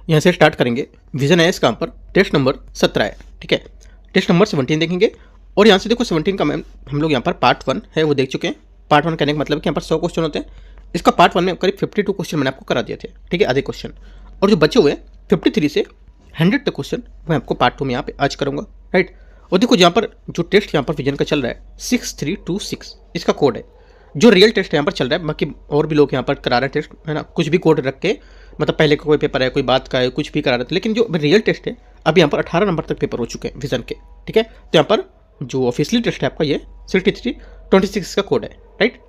यहाँ से स्टार्ट करेंगे। विजन है इसका, यहाँ पर टेस्ट नंबर 17 है, ठीक है। टेस्ट नंबर 17 देखेंगे और यहाँ से देखो 17 का हम लोग यहाँ पर पार्ट 1 है वो देख चुके हैं। पार्ट 1 कहने का मतलब कि यहाँ पर 100 क्वेश्चन होते हैं। इसका पार्ट 1 में करीब 52 क्वेश्चन मैंने आपको करा दिए थे, ठीक है, आधे क्वेश्चन। और जो बचे हुए 53 से 100 तक क्वेश्चन मैं आपको पार्ट 2 में यहाँ पे आज करूँगा, राइट। और देखो यहाँ पर जो टेस्ट यहाँ पर विजन का चल रहा है 6326 इसका कोड है। जो रियल टेस्ट यहाँ पर चल रहा है, बाकी और भी लोग यहाँ पर करा रहे हैं टेस्ट, है ना, कुछ भी कोड रख के, मतलब पहले का कोई पेपर है, कोई बात का है, कुछ भी करा रहे थे। लेकिन जो रियल टेस्ट है अभी यहाँ पर 18 नंबर तक पेपर हो चुके हैं विजन के, ठीक है। तो यहाँ पर जो ऑफिशियली टेस्ट है आपका ये 6326 का कोड है, राइट।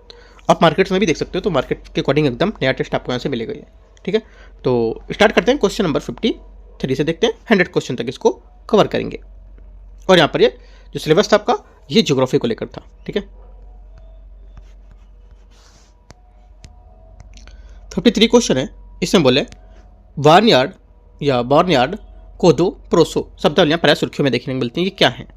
आप मार्केट्स में भी देख सकते हो, तो मार्केट के अकॉर्डिंग एकदम नया टेस्ट आपको यहाँ से मिलेगा ये, ठीक है। तो स्टार्ट करते हैं क्वेश्चन नंबर 53 से, देखते हैं 100 क्वेश्चन तक इसको कवर करेंगे। और यहाँ पर ये जो सिलेबस था आपका ये ज्योग्राफी को लेकर था, ठीक है। 53 क्वेश्चन है, इसमें बोले बार्नयार्ड या बार्नयार्ड, कोदो, प्रोसो शब्दावलियाँ प्राय सुर्खियों में देखने को मिलती हैं। ये क्या है?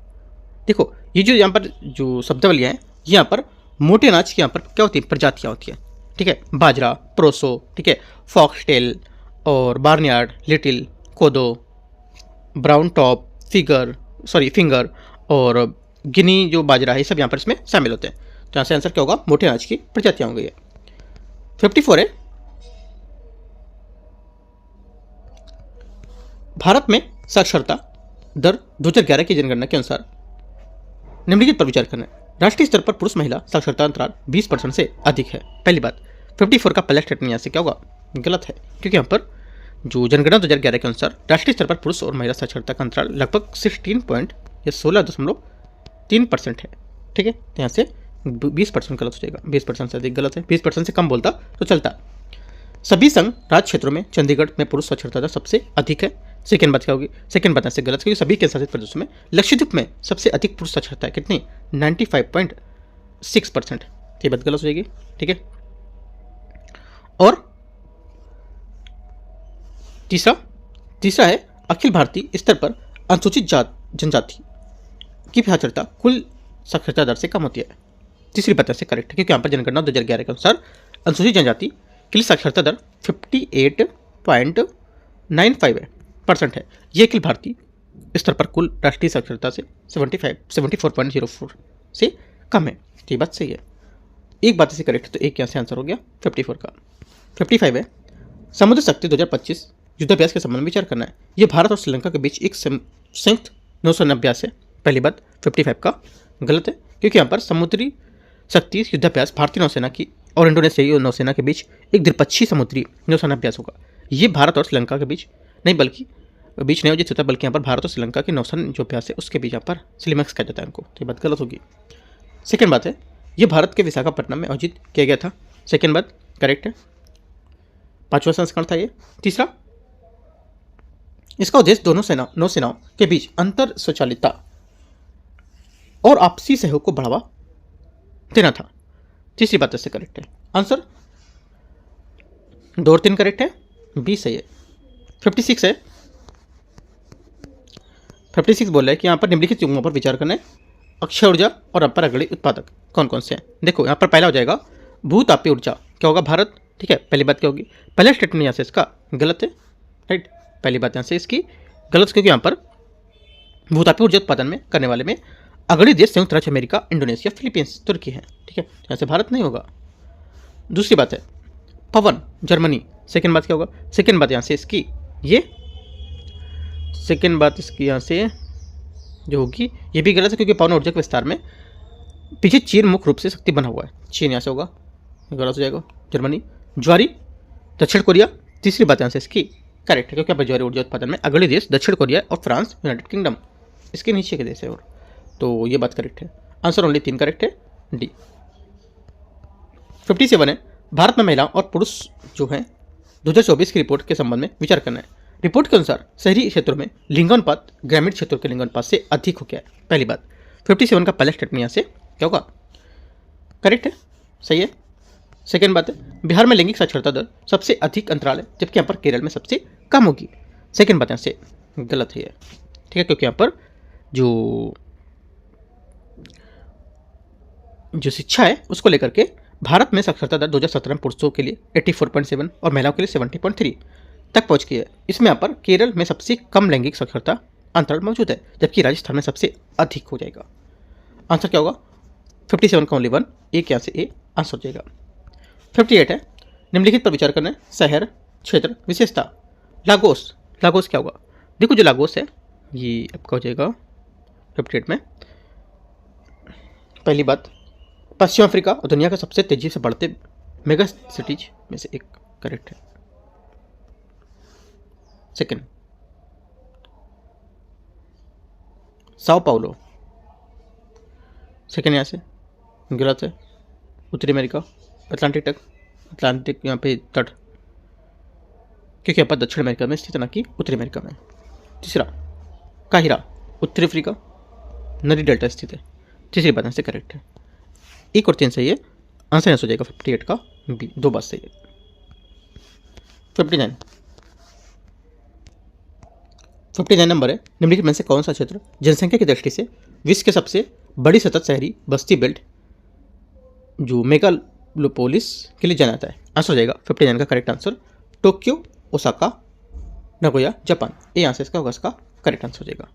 देखो ये जो यहाँ पर जो शब्दावलियाँ हैं यहाँ पर मोटे अनाज की यहाँ पर क्या होती है, प्रजातियाँ होती हैं, ठीक है। बाजरा, प्रोसो, ठीक है, फॉक्सटेल और बार्नयार्ड, लिटिल, कोदो, ब्राउन टॉप, फिंगर और गिनी जो बाजरा है, ये सब यहाँ पर इसमें शामिल होते हैं। तो यहाँ से आंसर क्या होगा, मोटे अनाज की प्रजातियाँ होंगी। 54 है, भारत में साक्षरता दर 2011 की जनगणना के अनुसार निम्नलिखित पर विचार करना है। राष्ट्रीय स्तर पर पुरुष महिला साक्षरता अंतराल 20% से अधिक है। पहली बात, 54 का पहला स्टेटमेंट यहाँ से क्या होगा, गलत है, क्योंकि यहाँ पर जो जनगणना 2011 के अनुसार राष्ट्रीय स्तर पर पुरुष और महिला साक्षरता का अंतराल लगभग 16.3% है, ठीक है। तो यहाँ से 20% गलत हो जाएगा, 20% से अधिक गलत है, 20% से कम बोलता तो चलता। सभी संघ राज्य क्षेत्रों में चंडीगढ़ में पुरुष साक्षरता दर सबसे अधिक है। सेकेंड बात क्या होगी, सेकेंड बात से गलत, क्योंकि सभी केंद्र शासित प्रदेशों में लक्षद्वीप में सबसे अधिक पुरुष साक्षरता है, कितनी, 95.6%। ये बात गलत हो जाएगी, ठीक है। और तीसरा है अखिल भारतीय स्तर पर अनुसूचित जनजाति की साक्षरता कुल साक्षरता दर से कम होती है। तीसरी बात से करेक्ट है, क्योंकि यहाँ पर जनगणना 2011 के अनुसार अनुसूचित जनजाति के लिए साक्षरता दर 58.95% है। ये अखिल भारतीय स्तर पर कुल राष्ट्रीय साक्षरता से 74.04 से कम है। तो ये बात सही है, एक बात से करेक्ट, तो एक यहाँ से आंसर हो गया 54 का। 55 है, समुद्र शक्ति 2025 युद्धाभ्यास के संबंध में विचार करना है। ये भारत और श्रीलंका के बीच एक संयुक्त नौसेना अभ्यास है। पहली बात 55 का गलत है, क्योंकि यहाँ पर समुद्री शक्ति युद्धाभ्यास भारतीय नौसेना की और इंडोनेशियाई नौसेना के बीच एक द्विपक्षीय समुद्री नौसेना अभ्यास होगा। ये भारत और श्रीलंका के बीच नहीं आयोजित होता, बल्कि यहाँ पर भारत और श्रीलंका की नौसेना जो अभ्यास है उसके बीच यहाँ पर सिलिमैक्स कहा जाता है इनको। तो ये बात गलत होगी। सेकेंड बात है, ये भारत के विशाखापट्टनम में आयोजित किया गया था। सेकेंड बात करेक्ट है, 5वां संस्करण था ये। तीसरा, इसका उद्देश्य दोनों नौसेनाओं के बीच अंतर स्वचालितता और आपसी सहयोग को बढ़ावा देना था। तीसरी बात इससे करेक्ट है, आंसर 2 और 3 करेक्ट है, 20 सही है। 56 है, 56 बोल रहा है कि यहाँ पर निम्नलिखित युग्मों पर विचार करना है। अक्षय ऊर्जा और अपर अग्रणी उत्पादक कौन कौन से हैं। देखो यहाँ पर पहला हो जाएगा भूतापीय ऊर्जा, क्या होगा, भारत, ठीक है। पहली बात क्या होगी, पहला स्टेटमेंट यहाँ से इसका गलत है, राइट। पहली बात यहाँ से इसकी गलत, क्योंकि यहाँ पर भूतापीय ऊर्जा उत्पादन में करने वाले में अग्रणी देश संयुक्त राज्य अमेरिका, इंडोनेशिया, फिलीपींस, तुर्की है, ठीक है। यहाँ से भारत नहीं होगा। दूसरी बात है पवन, जर्मनी। सेकेंड बात क्या होगा, सेकेंड बात यहाँ से इसकी सेकेंड बात इसकी यहाँ से जो होगी ये भी गलत है, क्योंकि पवन ऊर्जा के विस्तार में पीछे चीन मुख्य रूप से शक्ति बना हुआ है। चीन यहाँ से होगा, गलत हो जाएगा, जर्मनी। ज्वारी, दक्षिण कोरिया। तीसरी बात यहाँ से इसकी करेक्ट है, क्योंकि यहाँ पर ज्वारी ऊर्जा उत्पादन में अग्रणी देश दक्षिण कोरिया और फ्रांस, यूनाइटेड किंगडम इसके नीचे के देश है, और तो ये बात करेक्ट है। आंसर ओनली 3 करेक्ट है, डी। 57 है, भारत में महिलाओं और पुरुष जो हैं 2024 की रिपोर्ट के संबंध में विचार करना है। रिपोर्ट के अनुसार शहरी क्षेत्रों में लिंगानुपात ग्रामीण क्षेत्रों के लिंगानुपात से अधिक हो गया है। पहली बात 57 का पहला स्टेटमेंट यहाँ से क्या होगा, करेक्ट है, सही है। सेकेंड बात है बिहार में लैंगिक साक्षरता दर सबसे अधिक अंतराल है, जबकि यहाँ पर केरल में सबसे कम होगी। सेकेंड बात यहाँ से गलत है, ठीक है, क्योंकि यहाँ पर जो शिक्षा है उसको लेकर के भारत में साक्षरता दर 2017 में पुरुषों के लिए 84.7 और महिलाओं के लिए 70.3 तक पहुंच गई है। इसमें यहाँ पर केरल में सबसे कम लैंगिक साक्षरता अंतर मौजूद है, जबकि राजस्थान में सबसे अधिक हो जाएगा। आंसर क्या होगा? 57 का ओनली 1, एक यहाँ से ए आंसर हो जाएगा। 58 है, निम्नलिखित पर विचार करना है। शहर, क्षेत्र, विशेषता। लागोस, लागोस क्या होगा? देखो जो लागोस है ये आपका हो जाएगा 58 में। पहली बात, पश्चिम अफ्रीका और दुनिया का सबसे तेजी से बढ़ते मेगा सिटीज में से एक, करेक्ट है। सेकंड, साओ पाउलो, सेकंड यहाँ से गलत है। उत्तरी अमेरिका, अटलांटिक यहाँ पे तट, क्योंकि यहाँ पर दक्षिण अमेरिका में स्थित, ना कि उत्तरी अमेरिका में। तीसरा, काहिरा, उत्तरी अफ्रीका, नदी डेल्टा स्थित है। तीसरी बात यहाँ से करेक्ट है। एक और 3 सही है, आंसर यहाँ हो जाएगा 58 का बी, 2 बात सही है। 59 नंबर है, निम्नलिखित में से कौन सा क्षेत्र जनसंख्या की दृष्टि से विश्व के सबसे बड़ी सतत शहरी बस्ती बेल्ट जो मेगालोपोलिस के लिए जाना जाता है? आंसर हो जाएगा 59 का correct answer Tokyo, Osaka, Nagoya, Japan. ये आंसर इसका होगा, इसका करेक्ट आंसर हो जाएगा।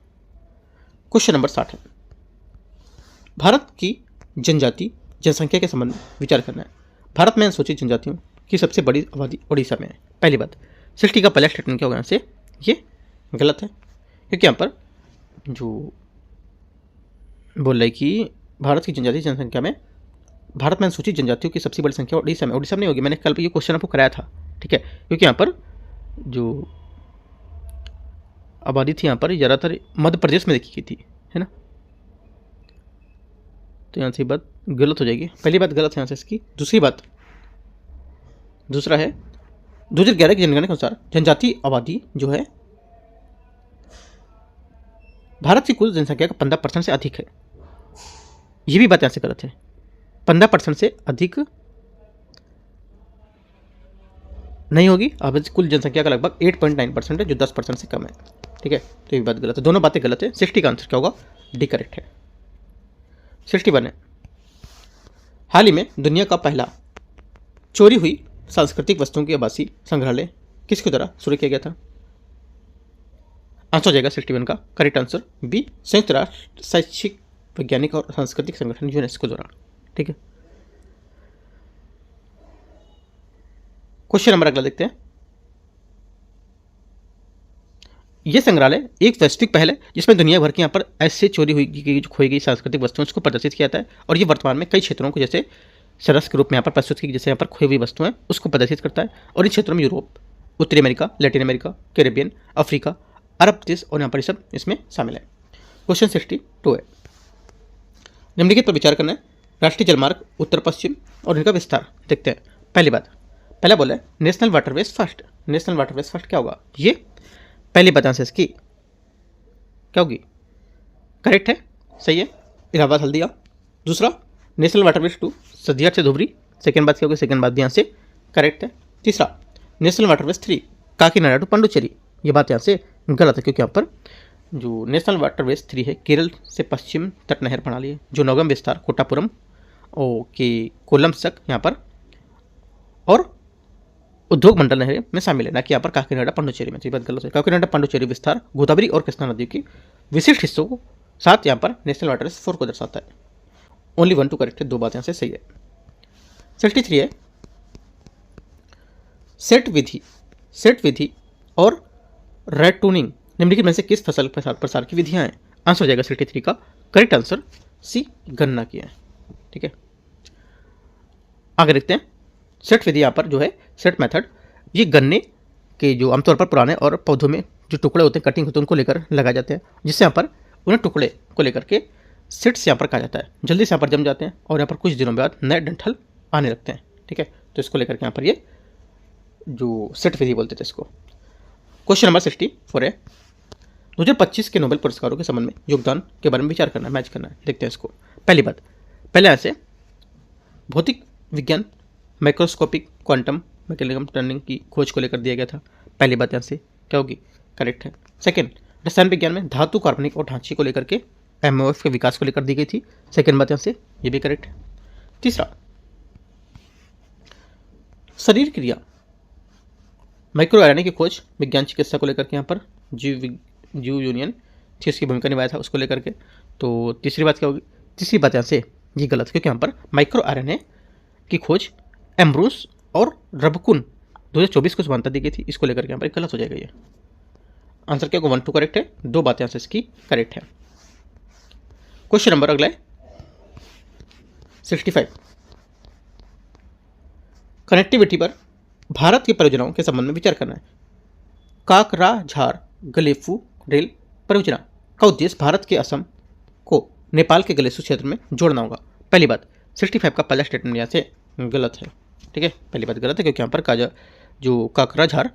क्वेश्चन नंबर 60 है, भारत की जनजाति जनसंख्या के संबंध में विचार करना है। भारत में अनुसूचित जनजातियों की सबसे बड़ी आबादी उड़ीसा में है। पहली बात, 60 का पहला स्टेटमेंट क्या होगा यहाँ से? ये गलत है, क्योंकि यहाँ पर जो बोल रहा है कि भारत की जनजातीय जनसंख्या में, भारत में अनुसूचित जनजातियों की सबसे बड़ी संख्या उड़ीसा में, उड़ीसा में नहीं होगी। मैंने कल ये क्वेश्चन आपको कराया था, ठीक है, क्योंकि यहाँ पर जो आबादी थी यहाँ पर ज़्यादातर मध्य प्रदेश में देखी गई थी, है ना। तो यहाँ से बात गलत हो जाएगी। पहली बात गलत है यहाँ से इसकी। दूसरी बात, दूसरा है 2011 की जनगणना के अनुसार जनजातीय आबादी जो है भारत की कुल जनसंख्या का 15% से अधिक है। ये भी बात यहाँ से गलत है। 15% से अधिक नहीं होगी। अब कुल जनसंख्या का लगभग 8.9% है, जो 10% से कम है, ठीक है। तो ये बात गलत है, दोनों बातें गलत है। 60 का आंसर क्या होगा? डी करेक्ट है। 61 है, हाल ही में दुनिया का पहला चोरी हुई सांस्कृतिक वस्तुओं की आभासी संग्रहालय किसके द्वारा शुरू किया गया था? आंसर हो जाएगा 61 का करेक्ट आंसर बी, संयुक्त राष्ट्र शैक्षिक, वैज्ञानिक और सांस्कृतिक संगठन यूनेस्को द्वारा, ठीक है। क्वेश्चन नंबर अगला देखते हैं। यह संग्रहालय एक वैश्विक पहल है जिसमें दुनिया भर की यहाँ पर ऐसे चोरी हुई खोई गई सांस्कृतिक वस्तुओं उसको प्रदर्शित किया जाता है, और ये वर्तमान में कई क्षेत्रों को जैसे सरस के रूप में यहाँ पर प्रस्तुत की, जैसे यहाँ पर खोई हुई वस्तुएं उसको प्रदर्शित करता है। और इन क्षेत्रों में यूरोप, उत्तरी America, Latin America, Caribbean, Africa, अरब देश और यहाँ पर सब इसमें शामिल है। क्वेश्चन 62 है, निम्नलिखित पर विचार करना है। राष्ट्रीय जलमार्ग उत्तर पश्चिम और इनका विस्तार देखते हैं। पहली बात, पहला बोला है national waterways first. National waterways first क्या होगा? ये पहली बात आंसर इसकी क्या होगी? करेक्ट है, सही है, इलाहाबाद हल्दिया। दूसरा, नेशनल वाटरवेज 2 सदिया से धुबरी। सेकेंड बात क्या होगी? सेकेंड बात भी यहाँ से करेक्ट है। तीसरा, national waterways 3 Kakinada to Pondicherry. ये बात यहाँ से गलत है, क्योंकि यहाँ पर जो नेशनल वाटरवेज 3 है केरल से पश्चिम तट नहर प्रणाली है, जो नौगम विस्तार कोटापुरम और के कोल्लम तक यहाँ पर और उद्योग मंडल नहर में शामिल है, ना कि यहाँ पर काकीनाडा पांडुचेरी में। तो ये बात गलत है। काकीनाडा पांडुचेरी विस्तार गोदावरी और कृष्णा नदियों की विशिष्ट हिस्सों को साथ यहाँ पर नेशनल वाटरवेज 4 को दर्शाता है। ओनली 1 2 करेक्ट है, 2 बात यहाँ से सही है। 63 है, सेट विधि और रेड टूनिंग निम्नलिखित में से किस फसल प्रसार की विधियां हैं? आंसर हो जाएगा 63 का करेक्ट आंसर सी, गन्ना की है, ठीक है। आगे देखते हैं। सेट विधि यहाँ पर जो है सेट मेथड, ये गन्ने के जो आमतौर पर पुराने और पौधों में जो टुकड़े होते हैं, कटिंग होते हैं, उनको लेकर लगाए जाते हैं, जिससे यहाँ पर उन्हें टुकड़े को लेकर के सेट्स यहाँ पर कहा जाता है। जल्दी से यहाँ पर जम जाते हैं और यहाँ पर कुछ दिनों बाद नए डंठल आने लगते हैं, ठीक है। तो इसको लेकर के यहाँ पर ये जो सेट विधि बोलते थे इसको। क्वेश्चन नंबर 64 है, 2025 के नोबेल पुरस्कारों के संबंध में योगदान के बारे में विचार करना है, मैच करना है। देखते हैं इसको। पहली बात, पहले यहाँ से भौतिक विज्ञान माइक्रोस्कोपिक क्वांटम मैकेनिज्म टर्निंग की खोज को लेकर दिया गया था। पहली बात यहाँ से क्या होगी? करेक्ट है। सेकंड, रसायन विज्ञान में धातु कार्बनिक और ढांचे को लेकर के MOF के विकास को लेकर दी गई थी। सेकंड बात यहाँ से ये भी करेक्ट है। तीसरा, शरीर क्रिया माइक्रो आरएनए की खोज विज्ञान चिकित्सा को लेकर के यहाँ पर जीव यूनियन थी, उसकी भूमिका निभाया था उसको लेकर के। तो तीसरी बात क्या होगी? तीसरी बात यहाँ से ये गलत, क्योंकि यहाँ पर माइक्रो आरएनए की खोज एम्ब्रोस और रबकुन 2024 को समानता दी गई थी, इसको लेकर के यहाँ पर गलत हो जाएगा। ये आंसर क्या होगा? 1 2 करेक्ट है, 2 बातें यहाँ से इसकी करेक्ट है। क्वेश्चन नंबर अगला है 65। कनेक्टिविटी पर भारत की परियोजनाओं के संबंध में विचार करना है। काकराझार गलेफू रेल परियोजना का उद्देश्य भारत के असम को नेपाल के गलेसू क्षेत्र में जोड़ना होगा। पहली बात 65 का पहला स्टेटमेंट यहाँ से गलत है, ठीक है, पहली बात गलत है, क्योंकि यहाँ पर जो काकराझार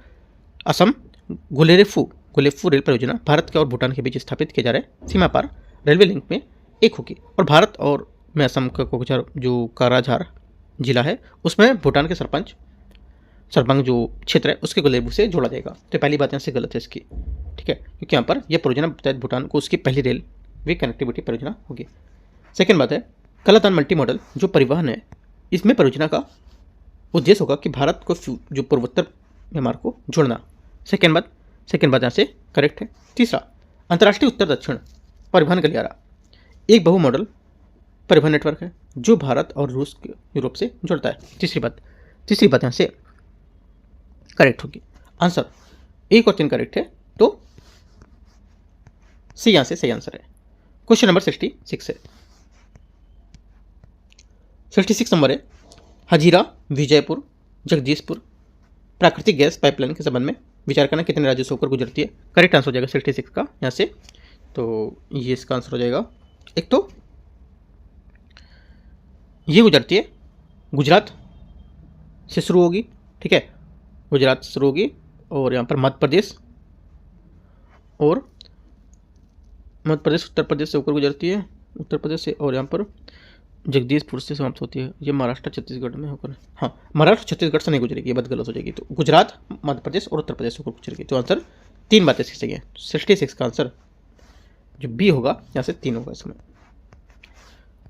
असम गुलेफू रेल परियोजना भारत के और भूटान के बीच स्थापित किए जा रहे सीमा पार रेलवे लिंक में एक होगी, और भारत और में असम का जो काकराझार जिला है उसमें भूटान के सरपंच जो क्षेत्र है उसके गुलेबू से जोड़ा जाएगा। तो पहली बात यहाँ से गलत है इसकी, ठीक है, क्योंकि यहाँ पर यह परियोजना तहत भूटान को उसकी पहली रेलवे कनेक्टिविटी परियोजना होगी। सेकेंड बात है कलादान मल्टी मॉडल जो परिवहन है, इसमें परियोजना का उद्देश्य होगा कि भारत को जो पूर्वोत्तर म्यांमार को जोड़ना। सेकेंड बात यहाँ से करेक्ट है। तीसरा अंतर्राष्ट्रीय उत्तर दक्षिण परिवहन गलियारा एक बहु मॉडल परिवहन नेटवर्क है जो भारत और रूस यूरोप से जोड़ता है। तीसरी बात यहाँ से करेक्ट होगी। आंसर 1 और 3 करेक्ट है, तो सी यहाँ से सही आंसर है। क्वेश्चन नंबर 66 है। 66 नंबर है हजीरा विजयपुर जगदीशपुर प्राकृतिक गैस पाइपलाइन के संबंध में विचार करना, कितने राज्यों से होकर गुजरती है? करेक्ट आंसर हो जाएगा 66 का यहाँ से, तो ये इसका आंसर हो जाएगा। एक तो ये गुजरती है गुजरात से शुरू होगी, ठीक है, गुजरात से शुरू होगी, और यहाँ पर मध्य प्रदेश उत्तर प्रदेश से होकर गुजरती है, उत्तर प्रदेश से, और यहाँ पर जगदीशपुर से समाप्त होती है। ये महाराष्ट्र छत्तीसगढ़ में होकर, हाँ महाराष्ट्र छत्तीसगढ़ से नहीं गुजरेगी, ये बात गलत हो जाएगी। तो गुजरात मध्य प्रदेश और उत्तर प्रदेश होकर गुजरेगी। तो आंसर 3 बातें सही है। 66 का आंसर जो बी होगा यहाँ से 3 होगा इसमें।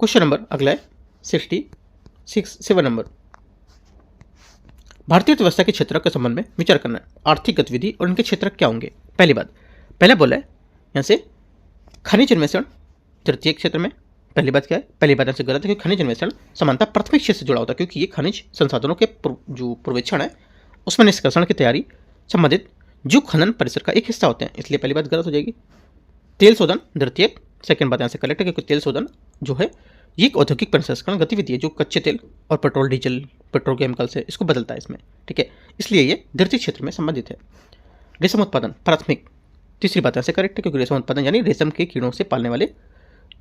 क्वेश्चन नंबर अगला है 7 नंबर भारतीय अर्थव्यवस्था के क्षेत्र के संबंध में विचार करना है। आर्थिक गतिविधि और इनके क्षेत्र क्या होंगे? पहला बोला है यहाँ से खनिज अन्वेषण तृतीय क्षेत्र में। पहली बात क्या है? पहली बात से गलत है, क्योंकि खनिज अन्वेषण समानता प्राथमिक क्षेत्र से जुड़ा होता है, क्योंकि ये खनिज संसाधनों के जो पूर्वेक्षण है उसमें निष्कर्षण की तैयारी संबंधित जो खनन परिसर का एक हिस्सा होते हैं, इसलिए पहली बात गलत हो जाएगी। तेल शोधन द्वितीय, सेकंड बात यहाँ से करेक्ट है, क्योंकि तेल शोधन जो है ये एक औद्योगिक प्रसंस्करण गतिविधि है जो कच्चे तेल और पेट्रोल डीजल पेट्रोकेमिकल से इसको बदलता है इसमें, ठीक है, इसलिए ये द्वितीय क्षेत्र में संबंधित है। रेशम उत्पादन प्राथमिक, तीसरी बात यहाँ से करेक्ट है, क्योंकि रेशम उत्पादन यानी रेशम के कीड़ों से पालने वाले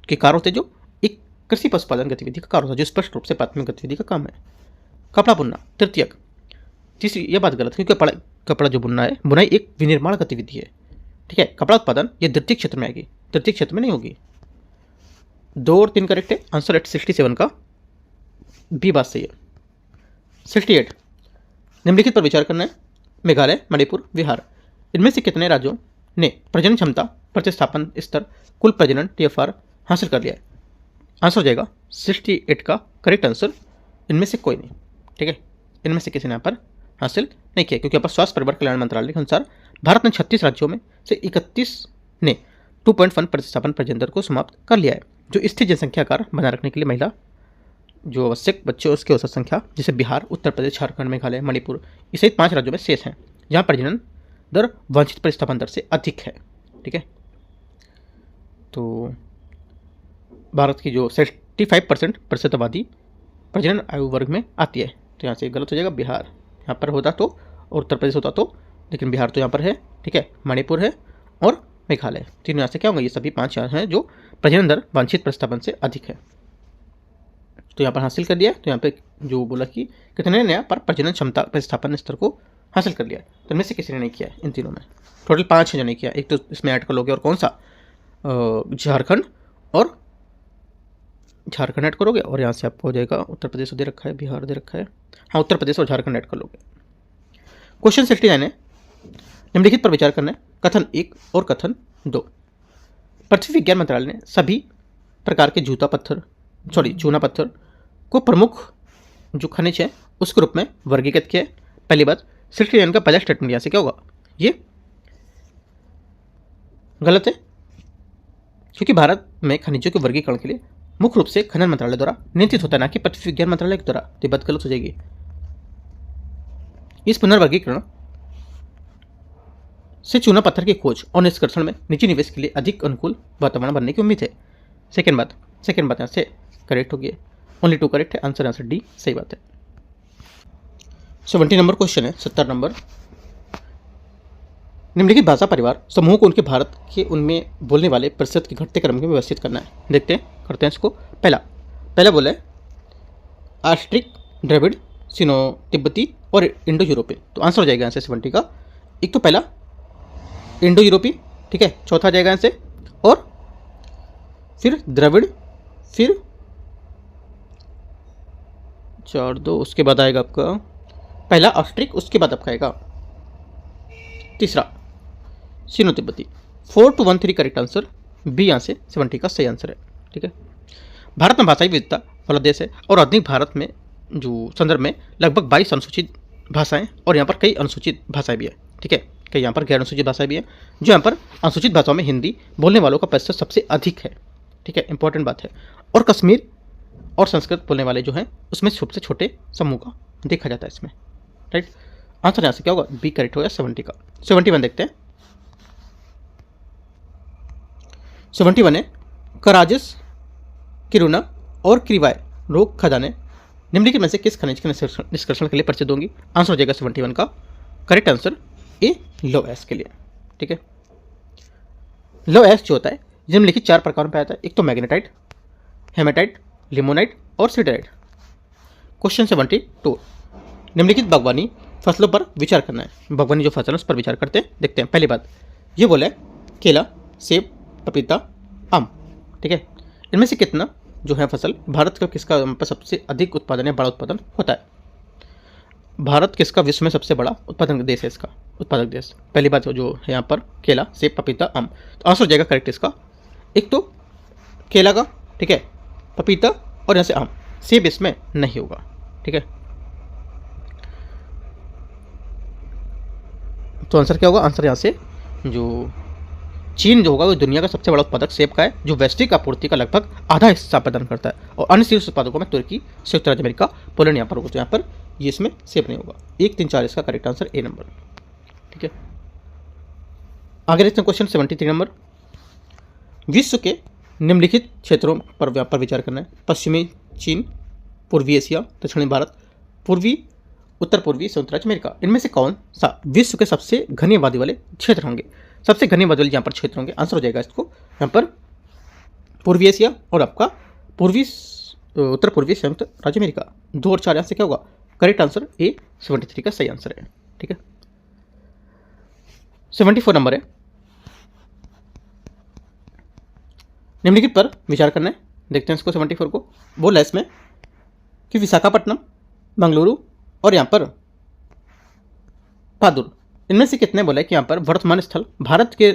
के कार्य होते जो एक कृषि पशुपालन गतिविधि का कार्य होता है जो स्पष्ट रूप से प्राथमिक गतिविधि का काम है। कपड़ा बुनना तृतीयक, तीसरी ये बात गलत, क्योंकि कपड़ा जो बुनना है बुनाई एक विनिर्माण गतिविधि है, ठीक है, कपड़ा उत्पादन ये द्वितीय क्षेत्र में आएगी, तृतीय क्षेत्र में नहीं होगी। 2 और 3 करेक्ट है, आंसर 67 का बी बात सही है। 68 निम्नलिखित पर विचार करना है। मेघालय मणिपुर बिहार इनमें से कितने राज्यों ने प्रजनन क्षमता प्रतिस्थापन स्तर कुल प्रजनन TFR हासिल कर लिया है? आंसर हो जाएगा 68 का करेक्ट आंसर इनमें से कोई नहीं, ठीक है, इनमें से किसी ने यहाँ पर हासिल नहीं किया, क्योंकि यहाँ पर स्वास्थ्य परिवार कल्याण मंत्रालय के अनुसार भारत ने 36 राज्यों में से 31 ने 2.1 प्रतिस्थापन प्रजनन दर को समाप्त कर लिया है, जो स्थिर जनसंख्या आकार बनाए रखने के लिए महिला जो आवश्यक बच्चे उसकी औसत संख्या, जैसे बिहार उत्तर प्रदेश झारखंड मेघालय मणिपुर इस सहित 5 राज्यों में शेष हैं जहाँ प्रजनन दर वांछित प्रतिस्थापन दर से अधिक है, ठीक है। तो भारत की जो 65% प्रतिशत आबादी प्रजनन आयु वर्ग में आती है, तो यहाँ से गलत हो जाएगा। बिहार यहाँ पर होता तो और उत्तर प्रदेश होता तो, लेकिन बिहार तो यहाँ पर है, ठीक है, मणिपुर है और मेघालय, तीनों यहाँ से क्या होंगे? ये सभी 5 यहाँ हैं जो प्रजनन दर वांछित प्रतिस्थापन से अधिक है, तो यहाँ पर हासिल कर दिया। तो यहाँ पे जो बोला कि कितने ने यहाँ पर प्रजनन क्षमता प्रतिस्थापन स्तर को हासिल कर लिया, तो इनमें से किसी ने नहीं किया इन तीनों में। टोटल 5 है जो नहीं किया, एक तो इसमें ऐड कर लोगे, और कौन सा? झारखंड ऐड करोगे, और यहाँ से आपको हो जाएगा उत्तर प्रदेश दे रखा है, बिहार दे रखा है, हाँ उत्तर प्रदेश और झारखंड ऐड कर लोगे। क्वेश्चन 69 है निम्नलिखित पर विचार करना है। कथन 1 और कथन 2 पृथ्वी विज्ञान मंत्रालय ने सभी प्रकार के चूना पत्थर को प्रमुख जो खनिज है उसके रूप में वर्गीकृत किया है। पहली बात सिल्क का पहला स्टेटमेंट यहाँ से क्या होगा, ये गलत है, क्योंकि भारत में खनिजों के वर्गीकरण के लिए मुख्य रूप से खनन मंत्रालय द्वारा नियंत्रित होता है, ना कि पृथ्वी विज्ञान मंत्रालय के द्वारा। तो बात गलत हो जाएगी। इस पुनर्वर्गीकरण से चूना पत्थर की खोज और निष्कर्षण में निजी निवेश के लिए अधिक अनुकूल वातावरण बनने की उम्मीद है। सेकेंड बात यहाँ से करेक्ट होगी। ओनली 2 करेक्ट है, आंसर डी सही बात है। 70 नंबर क्वेश्चन है, 70 नंबर। निम्नलिखित भाषा परिवार समूह को उनके भारत के उनमें बोलने वाले प्रतिशत के घटते क्रम में व्यवस्थित करना है। देखते हैं, करते हैं इसको। पहला बोला है ऑस्ट्रिक, द्रविड़, सिनो तिब्बती और इंडो यूरोपीय। तो आंसर हो जाएगा आंसर 70 का। एक तो पहला इंडो यूरोपीय, ठीक है, चौथा जाएगा आंसर, और फिर द्रविड़, फिर 4 2, उसके बाद आएगा आपका पहला ऑस्ट्रिक, उसके बाद आपका आएगा तीसरा सिनो तिब्बती। 4 to 1 3 करेक्ट आंसर बी यहाँ से 70 का सही आंसर है, ठीक है। भारत में भाषाई विविधता वाला देश है और आधुनिक भारत में जो संदर्भ में लगभग 22 अनुसूचित भाषाएं और यहाँ पर कई अनुसूचित भाषाएं भी है, ठीक है। कई यहाँ पर गैर अनुसूचित भाषाएं भी है, जो यहाँ पर अनुसूचित भाषाओं में हिंदी बोलने वालों का प्रतिशत सबसे अधिक है, ठीक है, इंपॉर्टेंट बात है। और कश्मीर और संस्कृत बोलने वाले जो हैं उसमें सबसे छोटे समूह का देखा जाता है इसमें, राइट। आंसर यहाँ से क्या होगा, बी करेक्ट होगा 70 का। 71 देखते हैं। 71 है कराजिस, किरुना और क्रिवाय रोग खदानें निम्नलिखित में से किस खनिज के निष्कर्षण के लिए प्रसिद्ध होंगी। आंसर हो जाएगा 71 का correct answer A low S के लिए, ठीक है। लो एस जो होता है निम्नलिखित 4 प्रकारों में आता है। एक तो मैग्नेटाइट, हेमेटाइट, लिमोनाइट और सिडराइट। क्वेश्चन 72 निम्नलिखित बागवानी फसलों पर विचार करना है। बागवानी जो फसल है उस पर विचार करते हैं। देखते हैं, पहली बात ये बोला है केला, सेब, पपीता, आम, ठीक है। इनमें से कितना जो है फसल भारत का किसका पर सबसे अधिक उत्पादन है, बड़ा उत्पादन होता है। भारत किसका विश्व में सबसे बड़ा उत्पादन देश है, इसका उत्पादक देश। पहली बात जो है यहाँ पर केला, सेब, पपीता, आम। तो आंसर हो जाएगा करेक्ट इसका। एक तो केला का, ठीक है, पपीता और यहाँ से आम। सेब इसमें नहीं होगा, ठीक है। तो आंसर क्या होगा, आंसर यहाँ से जो चीन जो होगा वो दुनिया का सबसे बड़ा उत्पादक सेब का है, जो वैश्विक आपूर्ति का लगभग आधा हिस्सा प्रदान करता है। और अन्य शीर्ष उत्पादकों में तुर्की, संयुक्त राज्य अमेरिका, पोलैंड यहाँ पर होगा। तो यहाँ पर ये इसमें सेब नहीं होगा। 1 3 4 इसका करेक्ट आंसर ए नंबर, ठीक है। आगे देखते हैं क्वेश्चन 73 नंबर। विश्व के निम्नलिखित क्षेत्रों पर विचार करना है। पश्चिमी चीन, पूर्वी एशिया, दक्षिणी भारत, उत्तर पूर्वी संयुक्त राज्य अमेरिका। इनमें से कौन सा विश्व के सबसे घनी आबादी वाले क्षेत्र होंगे। सबसे घनी आबादी वाले यहाँ पर क्षेत्र होंगे। आंसर हो जाएगा इसको यहाँ पर पूर्वी एशिया और आपका उत्तर पूर्वी संयुक्त राज्य अमेरिका। 2 और 4 यहाँ से क्या होगा, करेक्ट आंसर ए 73 का सही आंसर है, ठीक है। 74 नंबर है। निम्नलिखित पर विचार करना है। देखते हैं इसको 74 को। बोला है इसमें कि विशाखापट्टनम, मंगलुरु और यहाँ पर पादुर, इनमें से कितने बोला है कि यहाँ पर वर्तमान स्थल भारत के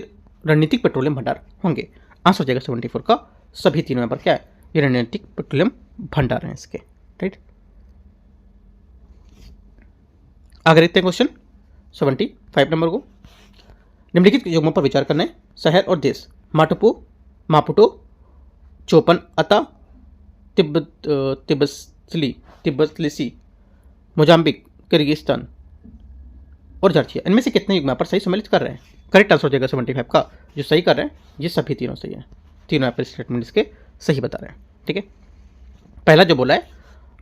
रणनीतिक पेट्रोलियम भंडार होंगे। आंसर हो जाएगा 74 का सभी तीनों। यहाँ पर क्या है, ये रणनीतिक पेट्रोलियम भंडार हैं इसके, राइट। आगे देखते हैं क्वेश्चन 75 नंबर को। निम्नलिखित युग्मों पर विचार करना है। शहर और देश मापुटो, चोपन अता, तिब्बतलिसी, मोजाम्बिक, किर्गिस्तान और जॉर्जिया। इनमें से कितने युग्म यहाँ पर सही सम्मिलित कर रहे हैं। करेक्ट आंसर हो जाएगा 75 का। जो सही कर रहे हैं ये सभी तीनों सही है। तीनों यहाँ पर स्टेटमेंट इसके सही बता रहे हैं, ठीक है। पहला जो बोला है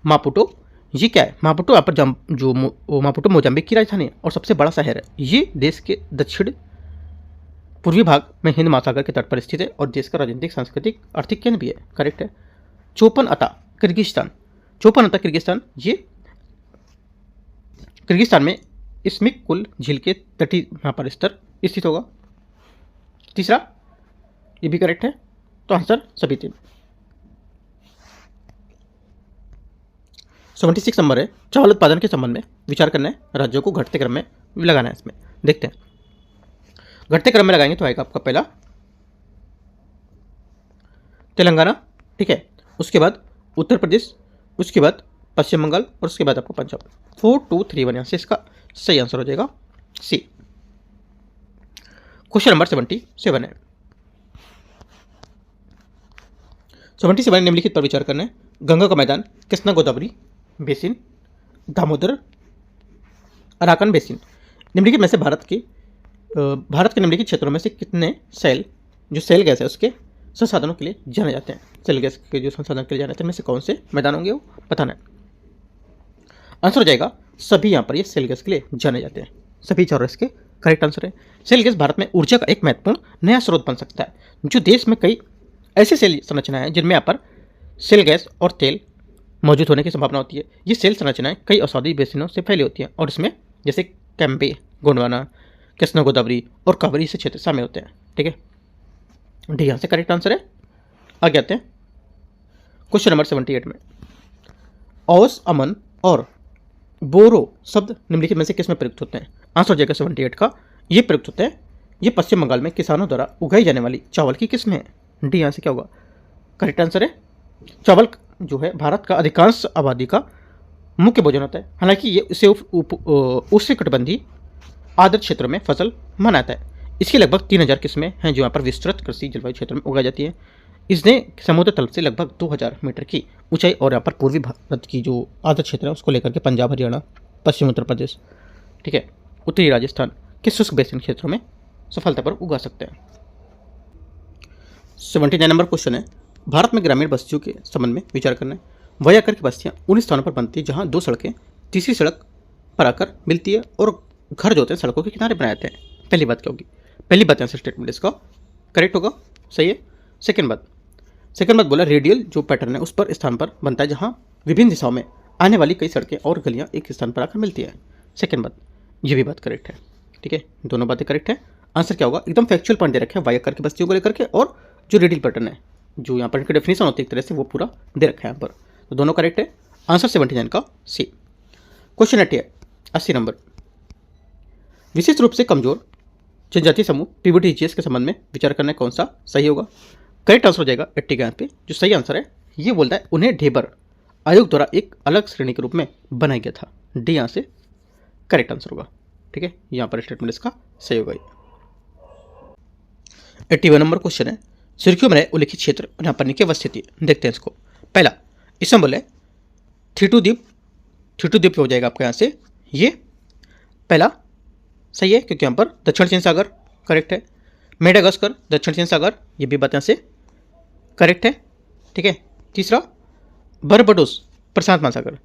मापुटो, ये क्या है, मापुटो यहाँ पर मापुटो मोजाम्बिक की राजधानी है और सबसे बड़ा शहर है। ये देश के दक्षिण पूर्वी भाग में हिंद महासागर के तट पर स्थित है और देश का राजनीतिक, सांस्कृतिक, आर्थिक केंद्र भी है। करेक्ट है। चोपन अता किर्गिस्तान, ये किर्गिस्तान में इस्मिक कुल झील के तटीय यहाँ पर स्तर स्थित होगा। तीसरा ये भी करेक्ट है। तो आंसर सभी तीन। 76 नंबर है। चावल उत्पादन के संबंध में विचार करना है। राज्यों को घटते क्रम में लगाना है इसमें। देखते हैं, घटते क्रम में लगाएंगे तो आएगा आपका पहला तेलंगाना, ठीक है, उसके बाद उत्तर प्रदेश, उसके बाद पश्चिम बंगाल और उसके बाद आपको पंजाब। 4, 2, 3, 1 यहाँ से इसका सही आंसर हो जाएगा सी। क्वेश्चन नंबर 77 है। 77 निम्नलिखित पर विचार करना है। गंगा का मैदान Krishna Godavari basin, Damodar Arakan basin, निम्नलिखित में से भारत के निम्नलिखित क्षेत्रों में से कितने सेल गैस है उसके संसाधनों के लिए जाने जाते हैं। सेल गैस के जो संसाधन के लिए जाने जाते हैं में से कौन से मैदान होंगे वो बताना है। आंसर हो जाएगा सभी। यहाँ पर ये सेल गैस के लिए जाने जाते हैं। सभी चारों इसके करेक्ट आंसर है। सेल गैस भारत में ऊर्जा का एक महत्वपूर्ण नया स्रोत बन सकता है। जो देश में कई ऐसे सेल संरचनाएं हैं जिनमें यहाँ पर सेल गैस और तेल मौजूद होने की संभावना होती है। ये सेल संरचनाएं कई औषधीय बेसिनों से फैली होती हैं और इसमें जैसे कैम्पे, गोंडवाना, कृष्णा गोदावरी और कावेरी से क्षेत्र शामिल होते हैं। ठीक है, डी यहाँ से करेक्ट आंसर है। आगे आते हैं क्वेश्चन नंबर 78 में। औस, अमन और बोरो शब्द निम्नलिखित में से किस में प्रयुक्त होते हैं। आंसर हो जाएगा 78 का। ये प्रयुक्त होते हैं, ये पश्चिम बंगाल में किसानों द्वारा उगाई जाने वाली चावल की किस्म है। डी यहाँ से क्या होगा करेक्ट आंसर है। चावल जो है भारत का अधिकांश आबादी का मुख्य भोजन होता है। हालांकि ये इसे उष्णकटिबंधीय आर्द्र क्षेत्रों में फसल माना जाता है। इसकी लगभग 3000 किस्में हैं जो यहाँ पर विस्तृत कृषि जलवायु क्षेत्र में उगाई जाती है। इसने समुद्र तल से लगभग 2000 मीटर की ऊंचाई और यहाँ पर पूर्वी भारत की जो आर्द्र क्षेत्र है उसको लेकर के पंजाब, हरियाणा, पश्चिम उत्तर प्रदेश, ठीक है, उत्तरी राजस्थान के शुष्क बेसिन क्षेत्रों में सफलता पर उगा सकते हैं। 79 नंबर क्वेश्चन है। भारत में ग्रामीण बस्तियों के संबंध में विचार करना है। वही आकर की बस्तियाँ उन स्थानों पर बनती है जहाँ दो सड़कें तीसरी सड़क पर आकर मिलती है और घर जो होते हैं सड़कों के किनारे बनाए जाते हैं। पहली बात क्या होगी? पहली बात यहाँ से स्टेटमेंट इसका करेक्ट होगा, सही है। सेकेंड बात बोला रेडियल जो पैटर्न है उस पर स्थान पर बनता है जहाँ विभिन्न दिशाओं में आने वाली कई सड़कें और गलियाँ एक स्थान पर आकर मिलती है। सेकेंड बात, ये भी बात करेक्ट है। ठीक है, दोनों बातें करेक्ट है। आंसर क्या होगा? एकदम फैक्चुअल पॉइंट दे रखे हैं वाई आकार की बस्तियों को लेकर के, और जो रेडियल पैटर्न है जो यहाँ पर इनकी डेफिनेशन होती है एक तरह से वो पूरा दे रखा है यहाँ पर, तो दोनों करेक्ट है। आंसर 79 का सी। Question 80 number. विशेष रूप से कमजोर जनजातीय समूह PBTGS के संबंध में विचार करना कौन सा सही होगा? करेक्ट आंसर हो जाएगा 80 का यहाँ पे जो सही आंसर है ये बोलता है उन्हें ढेबर आयोग द्वारा एक अलग श्रेणी के रूप में बनाया गया था। डी यहाँ से करेक्ट आंसर होगा। ठीक है, यहाँ पर स्टेटमेंट इसका सही होगा। 81 नंबर क्वेश्चन है। सुर्खियों में उल्लिखित क्षेत्र और यहाँ पर नीचे अवस्थित है, देखते हैं इसको। पहला इस्तांबुल है, थीटू द्वीप हो जाएगा आपका यहाँ से, ये पहला सही है क्योंकि यहाँ पर दक्षिण चीन सागर करेक्ट है। मेडागास्कर दक्षिण चीन सागर, ये भी बात यहाँ से करेक्ट है। ठीक है, तीसरा बारबाडोस प्रशांत महासागर,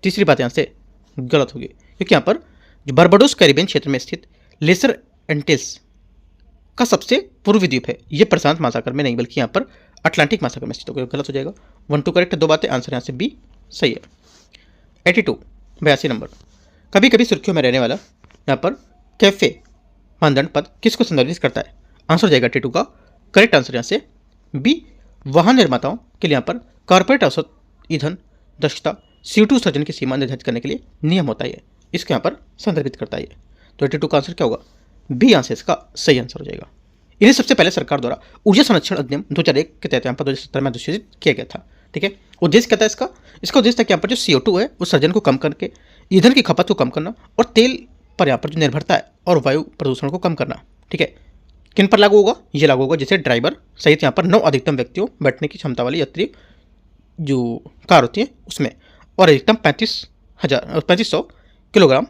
तीसरी बात यहाँ से गलत होगी क्योंकि यहाँ पर जो बारबाडोस कैरिबियन क्षेत्र में स्थित लेसर एंटिल्स का सबसे पूर्वी द्वीप है, ये प्रशांत महासागर में नहीं बल्कि यहाँ पर अटलांटिक महासागर में स्थित होगा, गलत हो जाएगा। 1, 2 करेक्ट है, दो बातें, आंसर यहाँ से बी सही है। 82 नंबर। कभी कभी सुर्खियों में रहने वाला यहाँ पर कैफे मानदंड पद किसको संदर्भित करता है? आंसर हो जाएगा 82 का करेक्ट आंसर यहाँ से बी। वाहन निर्माताओं के लिए यहाँ पर कॉर्पोरेट औसत ईंधन दक्षता CO2 उत्सर्जन की सीमा निर्धारित करने के लिए नियम होता है, इसको यहाँ पर संदर्भित करता है। तो 82 का आंसर क्या होगा? बी आंसर इसका सही आंसर हो जाएगा। इन्हें सबसे पहले सरकार द्वारा ऊर्जा संरक्षण अधिनियम 2001 के तहत यहाँ पर 2017 में अधिसूचित किया गया था। ठीक है, उद्देश्य क्या था इसका उद्देश्य था कि यहाँ पर जो CO2 है उत्सर्जन को कम करके ईंधन की खपत को कम करना और तेल पर यहाँ पर जो निर्भरता है और वायु प्रदूषण को कम करना। ठीक है, किन पर लागू होगा? ये लागू होगा जैसे ड्राइवर सहित यहाँ पर 9 अधिकतम व्यक्तियों बैठने की क्षमता वाली यात्री जो कार होती है उसमें, और अधिकतम 3500 किलोग्राम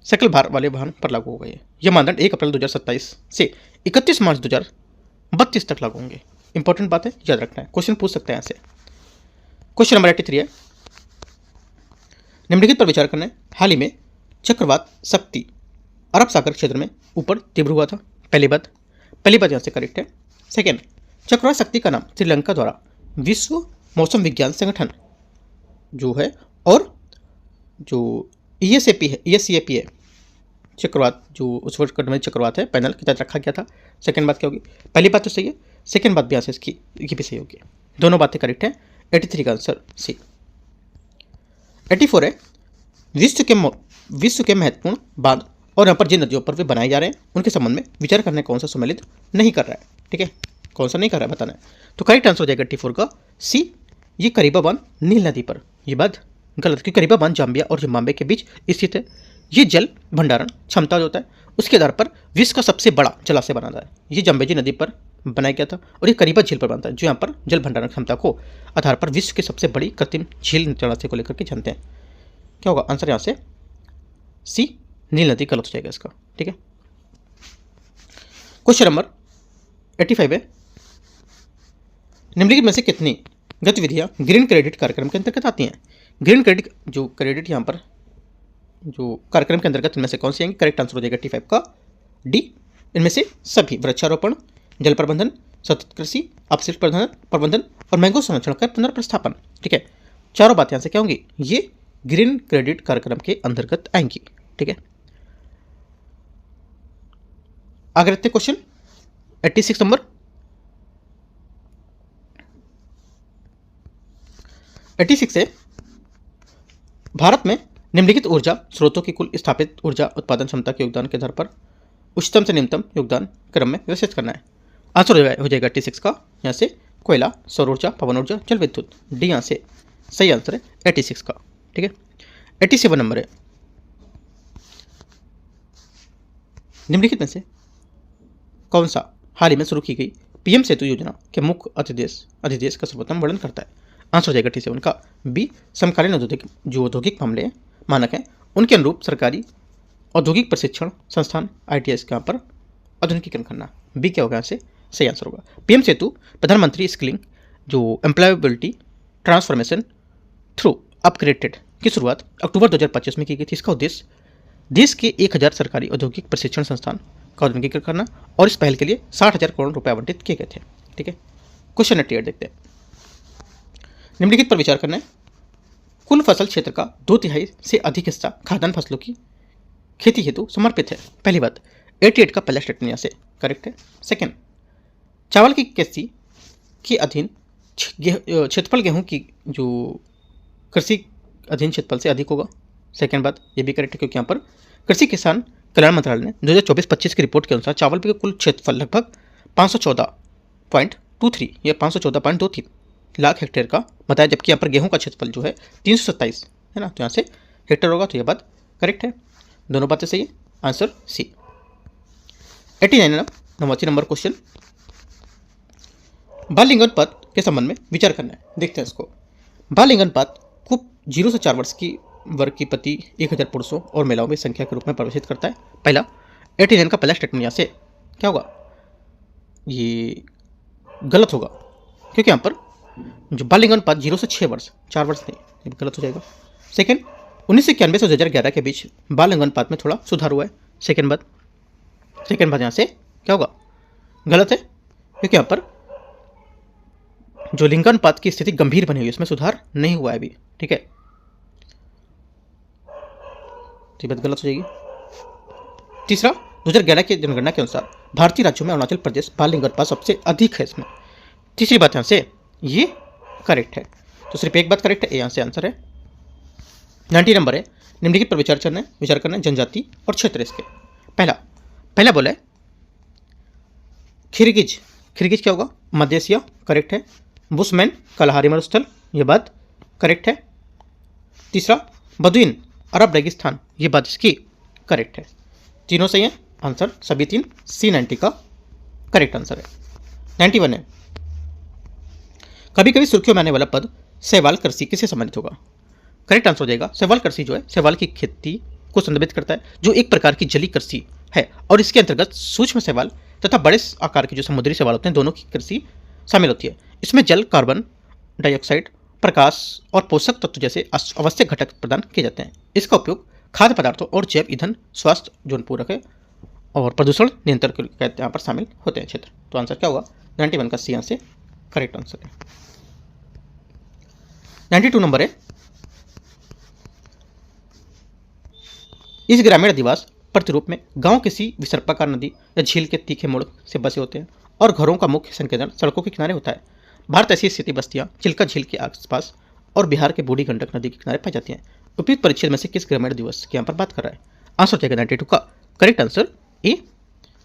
सकल भार वाले वाहन पर लागू होगा। यह मानदंड 1 अप्रैल 2027 से 31 मार्च 2032 तक लागू होंगे। इंपॉर्टेंट बात है, याद रखना है, क्वेश्चन पूछ सकते हैं यहाँ से। क्वेश्चन नंबर 83 है। निम्नलिखित पर विचार करना है। हाल ही में चक्रवात शक्ति अरब सागर क्षेत्र में ऊपर तीव्र हुआ था। पहली बात यहाँ से करेक्ट है। सेकेंड, चक्रवात शक्ति का नाम श्रीलंका द्वारा विश्व मौसम विज्ञान संगठन जो है और जो ESCAP है चक्रवात जो उस वर्ष में चक्रवात है पैनल के तहत रखा गया था। सेकेंड बात क्या होगी? पहली बात तो सही है, सेकेंड बात भी यहाँ से इसकी ये भी सही होगी, दोनों बातें करेक्ट है। 83 का आंसर सी। 84 है। विश्व के महत्वपूर्ण बांध और यहाँ पर जिन नदियों पर वे बनाए जा रहे हैं उनके संबंध में विचार करने कौन सा सम्मिलित नहीं कर रहा है? ठीक है, कौन सा नहीं कर रहा है बताना है। तो करेक्ट आंसर हो जाएगा 84 का सी। ये करीबा बांध नील नदी पर, ये बात गलत, क्योंकि करीबा बांध जाम्बिया और जिम्बाब्वे के बीच स्थित है। ये जल भंडारण क्षमता जो होता है उसके आधार पर विश्व का सबसे बड़ा जलाशय बनाता है। ये जम्बेजी नदी पर बनाया गया था और ये करीबा झील पर बनता है, जो यहाँ पर जल भंडारण क्षमता को आधार पर विश्व की सबसे बड़ी कृत्रिम झील जलाशय को लेकर के जानते हैं। क्या होगा आंसर यहाँ से सी, नील नदी गलत हो जाएगा इसका। ठीक है, क्वेश्चन नंबर 85 है, निम्नलिखित में से कितनी गतिविधियां ग्रीन क्रेडिट कार्यक्रम के अंतर्गत आती हैं? ग्रीन क्रेडिट जो क्रेडिट यहाँ पर जो कार्यक्रम के अंतर्गत इनमें से कौन सी आएंगी? करेक्ट आंसर हो जाएगा 85 का डी, इनमें से सभी वृक्षारोपण, जल प्रबंधन, सतत कृषि, अपशिष्ट प्रबंधन और मैंगो संरक्षण का पुनर्प्रस्थापन। ठीक है, चारों बातें यहाँ से क्या होंगी? ये ग्रीन क्रेडिट कार्यक्रम के अंतर्गत आएंगी। ठीक है, आगे रहते क्वेश्चन 86 नंबर। 86 है, भारत में निम्नलिखित ऊर्जा स्रोतों की कुल स्थापित ऊर्जा उत्पादन क्षमता के योगदान के आधार पर उच्चतम से निम्नतम योगदान क्रम में व्यवस्थित करना है। आंसर हो जाएगा 86 का यहाँ से कोयला, सौर ऊर्जा, पवन ऊर्जा, जल विद्युत। डी यहाँ से सही आंसर है 86 का। ठीक है, 87 नंबर है, निम्नलिखित में से कौन सा हाल ही में शुरू की गई पीएम सेतु योजना के मुख्य अधिदेश का सर्वोत्तम वर्णन करता है? आंसर हो जाएगा 87 का बी, समकालीन औद्योगिक मामले मानक हैं उनके अनुरूप सरकारी औद्योगिक प्रशिक्षण संस्थान ITS के यहाँ पर आधुनिकीकरण करना। बी क्या होगा यहाँ से सही आंसर होगा। पीएम सेतु प्रधानमंत्री स्किलिंग जो एम्प्लॉयबिलिटी ट्रांसफॉर्मेशन थ्रू अपग्रेडेड की शुरुआत अक्टूबर 2025 में की गई थी। इसका उद्देश्य देश के 1000 सरकारी औद्योगिक प्रशिक्षण संस्थान का आधुनिकीकरण करना और इस पहल के लिए 60,000 करोड़ रुपए आवंटित किए गए थे। ठीक है, क्वेश्चन 88 देखते हैं, निम्नलिखित पर विचार करना है, कुल फसल क्षेत्र का 2/3 से अधिक हिस्सा खाद्यान्न फसलों की खेती हेतु समर्पित है। पहली बात 88 का पहला स्टेटमेंट यहाँ से करेक्ट है। सेकंड, चावल की खेती के अधीन क्षेत्रफल गेहूं की जो कृषि अधीन क्षेत्रफल से अधिक होगा। सेकंड बात ये भी करेक्ट है, क्योंकि यहाँ पर कृषि किसान कल्याण मंत्रालय ने 2024-25 की रिपोर्ट के अनुसार चावल के कुल क्षेत्रफल लगभग 514.23 या 514.23 लाख हेक्टेयर का बताया, जबकि यहाँ पर गेहूं का क्षेत्रफल जो है 327 है ना, तो यहाँ से हेक्टेयर होगा, तो यह बात करेक्ट है। दोनों बातें सही है, आंसर सी। 89 नंबर क्वेश्चन, बाल लिंगानुपात के संबंध में विचार करना है। देखते हैं इसको। बाल लिंगानुपात को 0 से 4 वर्ष की वर्ग की प्रति 1000 पुरुषों और महिलाओं की संख्या के रूप में परिभाषित करता है। पहला 89 का पहला स्टेटमेंट यहाँ से क्या होगा? ये गलत होगा, क्योंकि यहाँ पर जो बाल लिंगानुपात 0 से 6 वर्ष 4 वर्ष नहीं, ये गलत हो जाएगा। सेकंड 1991 से 2011 के बीच बाल लिंगानुपात में थोड़ा सुधार हुआ है। सेकंड बात यहाँ से क्या होगा? गलत है, क्योंकि यहाँ पर जो लिंगानुपात की स्थिति गंभीर बनी हुई है उसमें सुधार नहीं हुआ है अभी। ठीक है, तो बात गलत हो जाएगी। तीसरा 2011 की जनगणना के अनुसार भारतीय राज्यों में अरुणाचल प्रदेश बाल लिंगानुपात सबसे अधिक है इसमें। तीसरी बात यहाँ से ये करेक्ट है, तो सिर्फ एक बात करेक्ट है, यहाँ से आंसर है। 90 नंबर है, निम्नलिखित पर विचार करना है जनजाति और क्षेत्र। इसके पहला बोला है खिरगिज क्या होगा? मध्य एशिया, करेक्ट है। बुशमैन कलहारी मरुस्थल, ये बात करेक्ट है। तीसरा बदुइन अरब रेगिस्तान, ये बात इसकी करेक्ट है। तीनों सही है, आंसर सभी तीन सी 90 का करेक्ट आंसर है। 91 है, कभी कभी सुर्खियों में आने वाला पद शैवाल कृषि किससे संबंधित होगा? करेक्ट आंसर हो जाएगा शैवाल कृषि जो है शैवाल की खेती को संदर्भित करता है, जो एक प्रकार की जलीय कृषि है और इसके अंतर्गत सूक्ष्म शैवाल तथा बड़े आकार के जो समुद्री शैवाल होते हैं दोनों की कृषि शामिल होती है। इसमें जल, कार्बन डाइऑक्साइड, प्रकाश और पोषक तत्व जैसे आवश्यक घटक प्रदान किए जाते हैं। इसका उपयोग खाद्य पदार्थों और जैव ईंधन, स्वास्थ्य जो पूरक है और प्रदूषण नियंत्रण के यहाँ पर शामिल होते हैं क्षेत्र। तो आंसर क्या होगा? 91 का सी यहाँ से करेक्ट आंसर है। 92 नंबर है, इस ग्रामीण अधिवास प्रतिरूप में गांव किसी विसर्पाकार नदी या झील के तीखे मोड़ से बसे होते हैं और घरों का मुख्य संकेंद्रण सड़कों के किनारे होता है। भारत ऐसी स्थिति बस्तियां चिल्का झील के आसपास और बिहार के बूढ़ी गंडक नदी के किनारे पाई जाती हैं। उपयुक्त परिच्छेद में से किस ग्रामीण दिवस की यहाँ पर बात कर रहा है? आंसर जाएगा 92 का करेक्ट आंसर ए,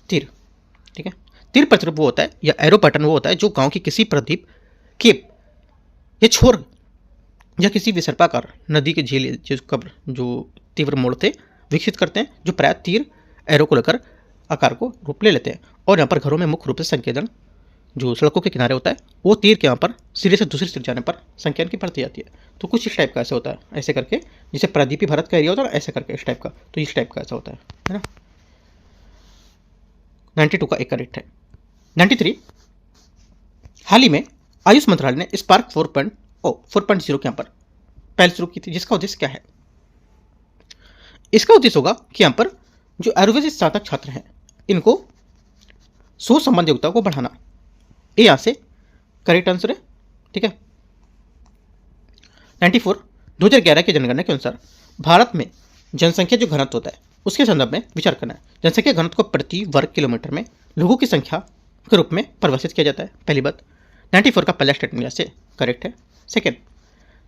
तीर। ठीक है, तीर प्रतिरूप वो होता है या एरो पैटर्न वो होता है जो गांव की किसी प्रदीप के या छोर या किसी विसर्पाकार नदी के झील जो तीव्र मोड़ थे विकसित करते हैं, जो प्राय तीर एरो को लेकर आकार को रूप ले लेते हैं। और यहाँ पर घरों में मुख्य रूप से संकेतन जो सड़कों के किनारे होता है वो तीर के यहाँ पर सिरे से दूसरे सिरे जाने पर संकेतन की बढ़ती जाती है। तो कुछ इस टाइप का ऐसे होता है, ऐसे करके जैसे प्रादीपी भारत का एरिया होता है ना, ऐसे करके इस टाइप का, तो इस टाइप का ऐसा होता है ना। 92 का एक करेक्ट है। 93, हाल ही में आयुष मंत्रालय ने स्पार्क 4.0 के यहाँ पर पहल शुरू की थी, जिसका उद्देश्य क्या है? इसका उद्देश्य होगा कि यहाँ पर जो आयुर्वेदिक स्नातक छात्र हैं इनको सोच संबंध योग्यता को बढ़ाना। ये यहाँ से करेक्ट आंसर है, ठीक है। 94, 2011 की जनगणना के अनुसार भारत में जनसंख्या जो घनत्व होता है उसके संदर्भ में विचार करना है। जनसंख्या घनत्व को प्रति वर्ग किलोमीटर में लोगों की संख्या के रूप में परिभाषित किया जाता है, पहली बात। 94 का पहला स्टेटमेंट यहाँ से करेक्ट है। सेकेंड,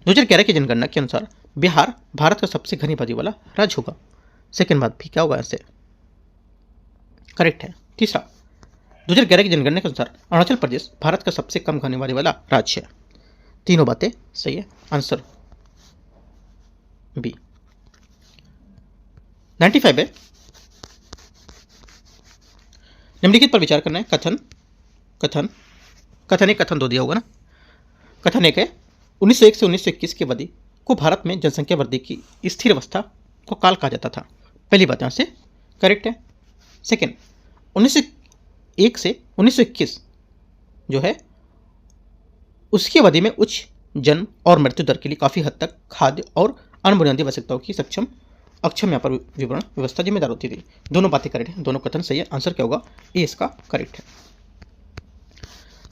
2011 की जनगणना के अनुसार बिहार भारत का सबसे घनी आबादी वाला राज्य होगा। सेकेंड बात भी क्या होगा यहाँ से करेक्ट है। तीसरा, 2011 की जनगणना के अनुसार अरुणाचल प्रदेश भारत का सबसे कम घनी आबादी वाला राज्य है। तीनों बातें सही है, आंसर बी। 95 है, निम्नलिखित पर विचार करना है। कथन दो दिया होगा ना। कथन एक है 1901 से 1921 की अवधि को भारत में जनसंख्या वृद्धि की स्थिर अवस्था को काल कहा जाता था, पहली बात यहाँ से करेक्ट है। सेकेंड, 1901 से 1921 जो है उसकी अवधि में उच्च जन्म और मृत्यु दर के लिए काफ़ी हद तक खाद्य और अन्य बुनियादी आवश्यकताओं की अक्षम यहाँ पर विवरण व्यवस्था जिम्मेदार होती थी। दोनों बातें करेक्ट है, दोनों कथन सही है, आंसर क्या होगा? ये इसका करेक्ट है।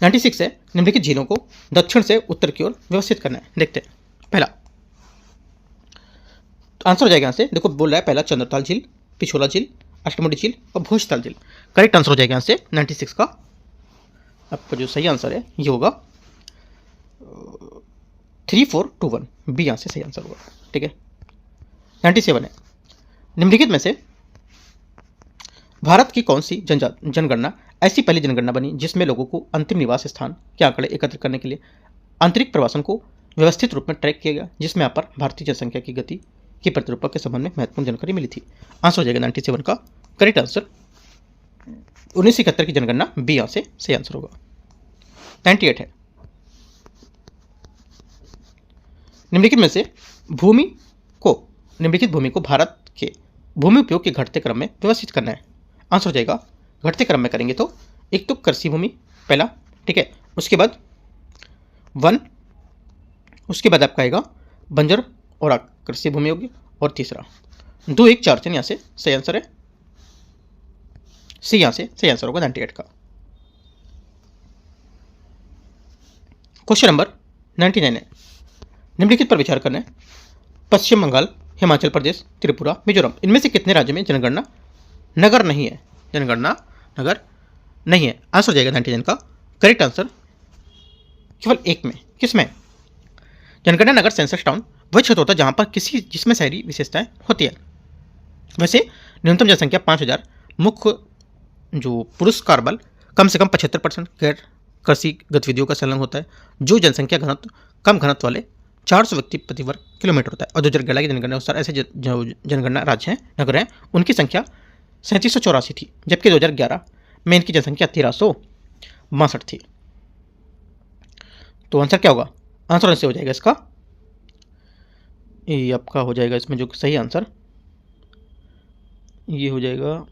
96 है, निम्नलिखित झीलों को दक्षिण से उत्तर की ओर व्यवस्थित करना है। देखते हैं पहला, तो आंसर हो जाएगा यहाँ से, देखो बोल रहा है पहला चंद्रताल झील, पिछोला झील, अष्टमुडी झील और भोजताल झील। करेक्ट आंसर हो जाएगा यहाँ से 96 का। आपका जो सही आंसर है ये होगा 3421 बी, यहाँ से सही आंसर होगा, ठीक है। 97 है, निम्नलिखित में से भारत की कौन सी जनगणना ऐसी पहली जनगणना बनी जिसमें लोगों को अंतिम निवास स्थान के आंकड़े एकत्र करने के लिए आंतरिक प्रवासन को व्यवस्थित रूप में ट्रैक किया गया, जिसमें यहाँ पर भारतीय जनसंख्या की गति की प्रतिरूपता के संबंध में महत्वपूर्ण जानकारी मिली थी। आंसर हो जाएगा 97 का करेक्ट आंसर। 1971 की जनगणना बी, यहाँ से सही आंसर होगा। 98 है, निम्नलिखित भूमि को भारत के भूमि उपयोग के घटते क्रम में व्यवस्थित करना है। आंसर हो जाएगा घटते क्रम में करेंगे तो एक तो कृषि भूमि पहला, ठीक है, उसके बाद वन, उसके बाद आपका आएगा बंजर और कृषि भूमि होगी, और तीसरा 2 1 4 3 यहाँ से सही आंसर है सी, यहाँ से सही आंसर होगा 98 का। क्वेश्चन नंबर 99 है, निम्नलिखित पर विचार करना है। पश्चिम बंगाल, हिमाचल प्रदेश, त्रिपुरा, मिजोरम, इनमें से कितने राज्यों में जनगणना नगर नहीं है? आंसर हो जाएगा 99 का करेक्ट आंसर केवल एक में। किसमें? जनगणना नगर सेंसस टाउन वह क्षेत्र होता है जहां पर जिसमें शहरी विशेषताएं होती है। वैसे न्यूनतम जनसंख्या 5000, मुख्य जो पुरुष कार्यबल कम से कम 75% गैर कृषि गतिविधियों का संलग्न होता है, जो जनसंख्या घनत्व कम घनत्व वाले 400 व्यक्ति प्रति वर्ग किलोमीटर होता है। और 2011 की जनगणना के अनुसार ऐसे जो जनगणना राज्य हैं, नगर हैं, उनकी संख्या 3784 थी, जबकि 2011 में इनकी जनसंख्या 1362 थी। तो आंसर क्या होगा? आंसर ऐसे हो जाएगा इसका, ये आपका हो जाएगा इसमें जो सही आंसर ये हो जाएगा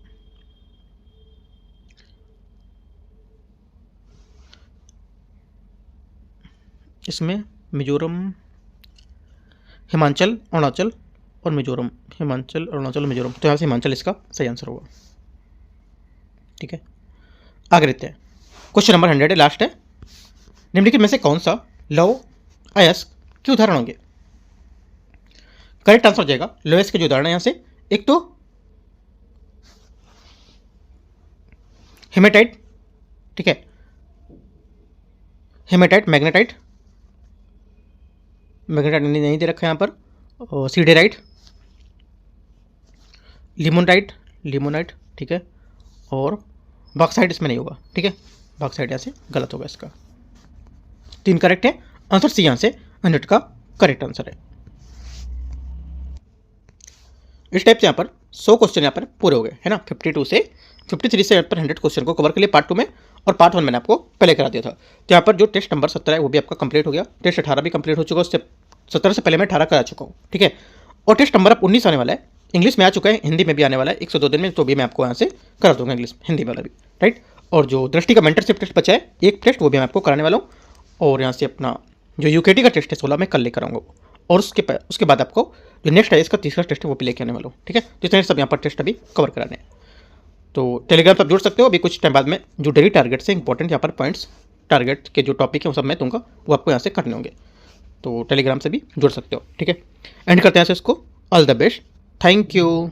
इसमें मिजोरम, हिमाचल, अरुणाचल और मिजोरम, हिमाचल, अरुणाचल और मिजोरम, तो यहाँ से हिमाचल इसका सही आंसर होगा, ठीक है। आगे रहते हैं, क्वेश्चन नंबर 100 है, लास्ट है। निम्नलिखित में से कौन सा लौह अयस्क के उदाहरण होंगे? करेक्ट आंसर हो जाएगा लौह अयस्क के जो उदाहरण है यहाँ से, एक तो हेमेटाइट, ठीक है, हेमेटाइट, मैग्नेटाइट नहीं दे रखा है यहाँ पर, और सीडेराइट, लिमोनाइट, ठीक है, और बॉक्साइट इसमें नहीं होगा, ठीक है, बॉक्साइट यहाँ से गलत होगा इसका। 3 करेक्ट है, आंसर सी यहाँ से 100 का करेक्ट आंसर है। इस टाइप से यहाँ पर 100 क्वेश्चन यहाँ पर पूरे हो गए है ना। 52 से 53 से यहाँ पर 100 क्वेश्चन को कवर कर लिया पार्ट 2 में, और पार्ट 1 मैंने आपको पहले करा दिया था। तो यहाँ पर जो टेस्ट नंबर 17 है वो भी आपका कंप्लीट हो गया, टेस्ट 18 भी कंप्लीट हो चुका है, उससे 17 से पहले मैं 18 करा चुका हूँ, ठीक है। और टेस्ट नंबर अब 19 आने वाला है, इंग्लिश में आ चुका है, हिंदी में भी आने वाला है 102 दिन में, तो भी मैं आपको यहाँ से करा दूंगा इंग्लिश हिंदी वाला भी, राइट। और जो दृष्टि का मेंटरशिप टेस्ट बचा है एक टेस्ट, वो भी मैं आपको कराने वाला हूँ। और यहाँ से अपना जो यूकेटी का टेस्ट है 16 मैं कल लेकर आऊँगा, और उसके बाद आपको जो नेक्स्ट है इसका तीसरा टेस्ट है वो भी लेके आने वाला हूँ, ठीक है। तो इतने सब यहाँ पर टेस्ट अभी कवर कराने हैं। तो टेलीग्राम पर आप जुड़ सकते हो, अभी कुछ टाइम बाद में जो डेली टारगेट से इंपॉर्टेंट यहाँ पर पॉइंट्स टारगेट के जो टॉपिक है वो सब मैं दूंगा, वो आपको यहाँ से करने होंगे। तो टेलीग्राम से भी जुड़ सकते हो, ठीक है। एंड करते हैं इसको। All the best, thank you.